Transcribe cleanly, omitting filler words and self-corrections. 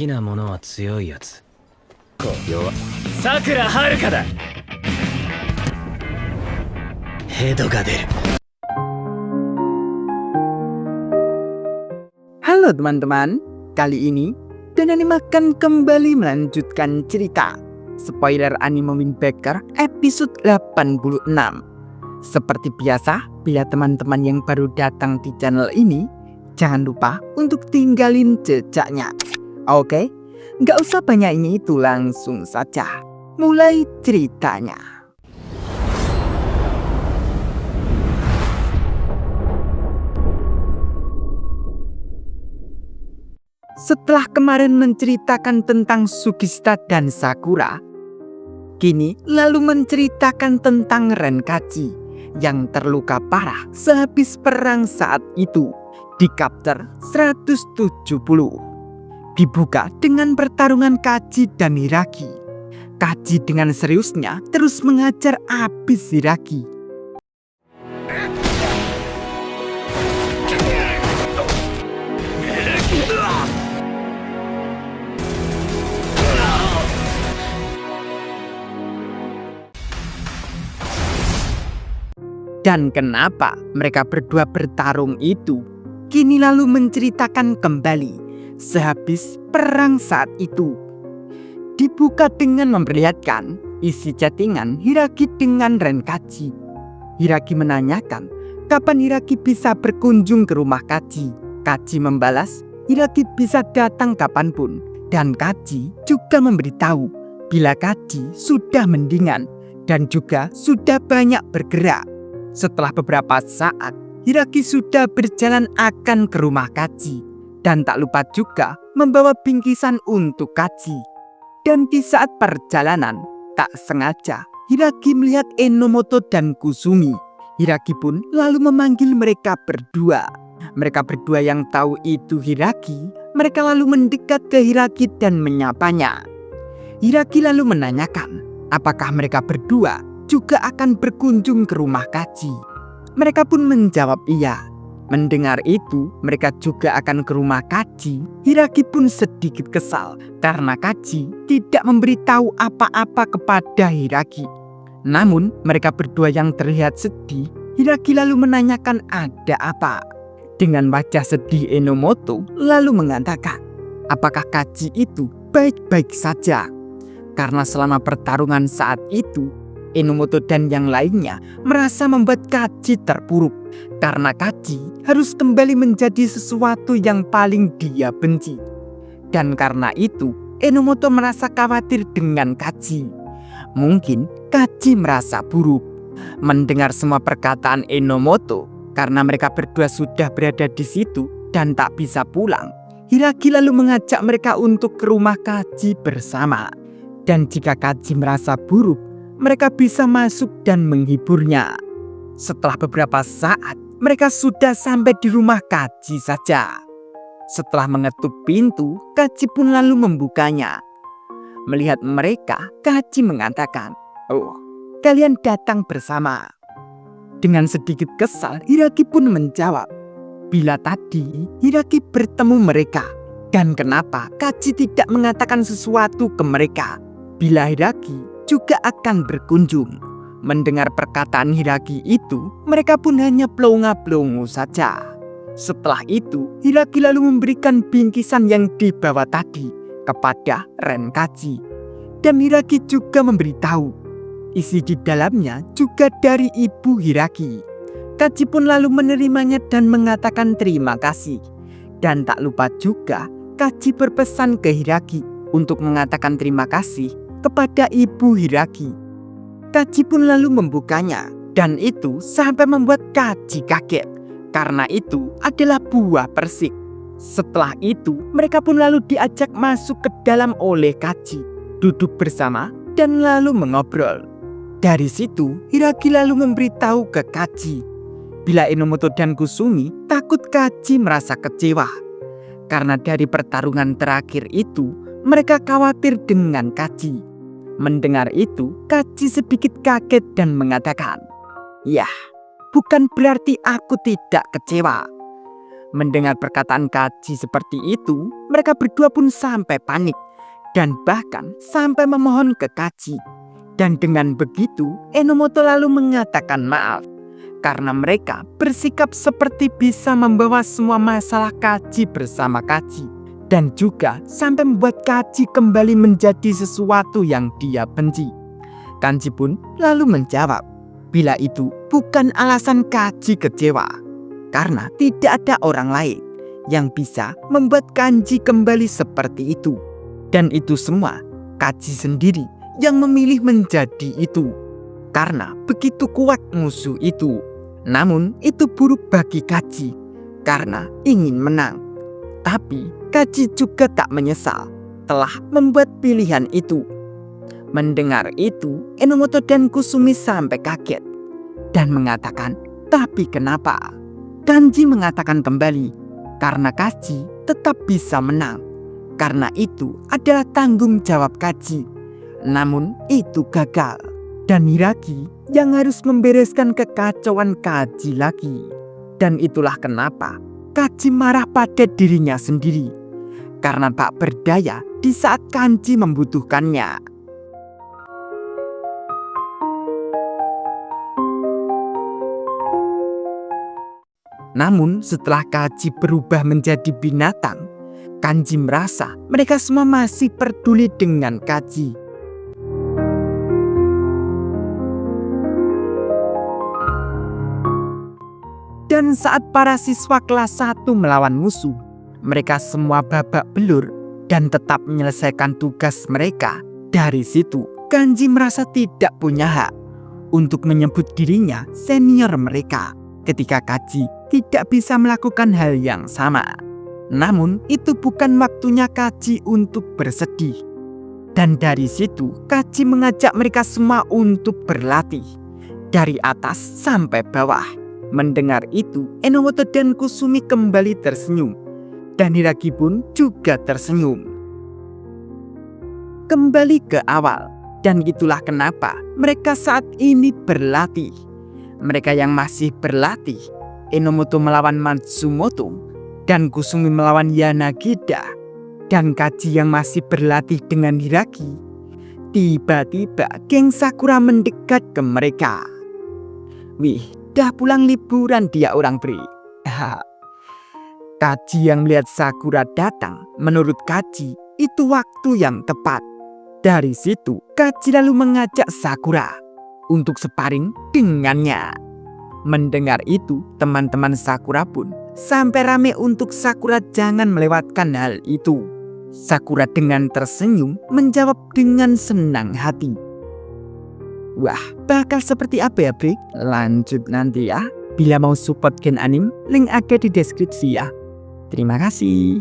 きなものは強いやつ。弱。さくらはるかだ。ヘドが出る。 Halo teman-teman, kali ini Danani akan kembali melanjutkan cerita spoiler anime Windbreaker episode 86. Seperti biasa, bila teman-teman yang baru datang di channel ini, jangan lupa untuk tinggalin jejaknya. Oke, nggak usah banyak ini, itu langsung saja mulai ceritanya. Setelah kemarin menceritakan tentang Sugista dan Sakura, kini lalu menceritakan tentang Renkachi yang terluka parah sehabis perang saat itu di chapter 170. Dibuka dengan pertarungan Kaji dan Hiragi. Kaji dengan seriusnya terus mengajar habis Hiragi. Dan kenapa mereka berdua bertarung itu kini lalu menceritakan kembali sehabis perang saat itu. Dibuka dengan memperlihatkan isi chattingan Hiragi dengan Renkachi. Hiragi menanyakan kapan Hiragi bisa berkunjung ke rumah Kaji. Kaji membalas Hiragi bisa datang kapanpun, dan Kaji juga memberitahu bila Kaji sudah mendingan dan juga sudah banyak bergerak. Setelah beberapa saat, Hiragi sudah berjalan akan ke rumah Kaji dan tak lupa juga membawa bingkisan untuk Kaji. Dan di saat perjalanan, tak sengaja Hiragi melihat Enomoto dan Kusumi. Hiragi pun lalu memanggil mereka berdua. Mereka berdua yang tahu itu Hiragi, mereka lalu mendekat ke Hiragi dan menyapanya. Hiragi lalu menanyakan apakah mereka berdua juga akan berkunjung ke rumah Kaji. Mereka pun menjawab iya. Mendengar itu, mereka juga akan ke rumah Kaji. Hiragi pun sedikit kesal karena Kaji tidak memberitahu apa-apa kepada Hiragi. Namun, mereka berdua yang terlihat sedih. Hiragi lalu menanyakan ada apa. Dengan wajah sedih, Enomoto lalu mengatakan, apakah Kaji itu baik-baik saja? Karena selama pertarungan saat itu, Enomoto dan yang lainnya merasa membuat Kaji terpuruk karena Kaji harus kembali menjadi sesuatu yang paling dia benci. Dan karena itu, Enomoto merasa khawatir dengan Kaji. Mungkin Kaji merasa buruk. Mendengar semua perkataan Enomoto, karena mereka berdua sudah berada di situ dan tak bisa pulang, Hiragi lalu mengajak mereka untuk ke rumah Kaji bersama. Dan jika Kaji merasa buruk, mereka bisa masuk dan menghiburnya. Setelah beberapa saat, mereka sudah sampai di rumah Kaji saja. Setelah mengetuk pintu, Kaji pun lalu membukanya. Melihat mereka, Kaji mengatakan, "Oh, kalian datang bersama." Dengan sedikit kesal, Hiragi pun menjawab, bila tadi Hiragi bertemu mereka, dan kenapa Kaji tidak mengatakan sesuatu ke mereka bila Hiragi juga akan berkunjung. Mendengar perkataan Hiragi itu, mereka pun hanya pelongo-pelongo saja. Setelah itu, Hiragi lalu memberikan bingkisan yang dibawa tadi kepada Renkachi. Dan Hiragi juga memberitahu isi di dalamnya juga dari ibu Hiragi. Kaji pun lalu menerimanya dan mengatakan terima kasih. Dan tak lupa juga Kaji berpesan ke Hiragi untuk mengatakan terima kasih kepada ibu Hiragi. Kaji pun lalu membukanya, dan itu sampai membuat Kaji kaget karena itu adalah buah persik. Setelah itu, mereka pun lalu diajak masuk ke dalam oleh Kaji, duduk bersama dan lalu mengobrol. Dari situ, Hiragi lalu memberitahu ke Kaji bila Enomoto dan Kusumi takut Kaji merasa kecewa karena dari pertarungan terakhir itu mereka khawatir dengan Kaji. Mendengar itu, Kaji sedikit kaget dan mengatakan, "Yah, bukan berarti aku tidak kecewa. Mendengar perkataan Kaji seperti itu, mereka berdua pun sampai panik dan bahkan sampai memohon ke Kaji. Dan dengan begitu, Enomoto lalu mengatakan maaf karena mereka bersikap seperti bisa membawa semua masalah Kaji bersama Kaji, dan juga sampai membuat Kaji kembali menjadi sesuatu yang dia benci. Kanji pun lalu menjawab, bila itu bukan alasan Kaji kecewa, karena tidak ada orang lain yang bisa membuat Kanji kembali seperti itu. Dan itu semua Kaji sendiri yang memilih menjadi itu, karena begitu kuat musuh itu. Namun itu buruk bagi Kaji karena ingin menang. Tapi Kaji juga tak menyesal telah membuat pilihan itu. Mendengar itu, Enomoto dan Kusumi sampai kaget dan mengatakan, tapi kenapa? Kanji mengatakan kembali, karena Kaji tetap bisa menang. Karena itu adalah tanggung jawab Kaji. Namun itu gagal. Dan Hiragi yang harus membereskan kekacauan Kaji lagi. Dan itulah kenapa Kaji marah pada dirinya sendiri. Karena tak berdaya di saat Kanji membutuhkannya. Namun setelah Kaji berubah menjadi binatang, Kanji merasa mereka semua masih peduli dengan Kaji. Dan saat para siswa kelas 1 melawan musuh, mereka semua babak belur dan tetap menyelesaikan tugas mereka. Dari situ, Kanji merasa tidak punya hak untuk menyebut dirinya senior mereka ketika Kaji tidak bisa melakukan hal yang sama. Namun itu bukan waktunya Kaji untuk bersedih. Dan dari situ Kaji mengajak mereka semua untuk berlatih dari atas sampai bawah. Mendengar itu, Enomoto dan Kusumi kembali tersenyum. Dan Hiragi pun juga tersenyum. Kembali ke awal. Dan itulah kenapa mereka saat ini berlatih. Mereka yang masih berlatih, Enomoto melawan Matsumoto, dan Kusumi melawan Yanagida, dan Kaji yang masih berlatih dengan Hiragi. Tiba-tiba geng Sakura mendekat ke mereka. Wih, dah pulang liburan dia orang pri. Kaji yang melihat Sakura datang, menurut Kaji itu waktu yang tepat. Dari situ Kaji lalu mengajak Sakura untuk sparring dengannya. Mendengar itu, teman-teman Sakura pun sampai rame untuk Sakura jangan melewatkan hal itu. Sakura dengan tersenyum menjawab dengan senang hati. Wah, bakal seperti apa ya, Bri? Lanjut nanti ya. Bila mau support Gen Anime, link ada di deskripsi ya. Terima kasih.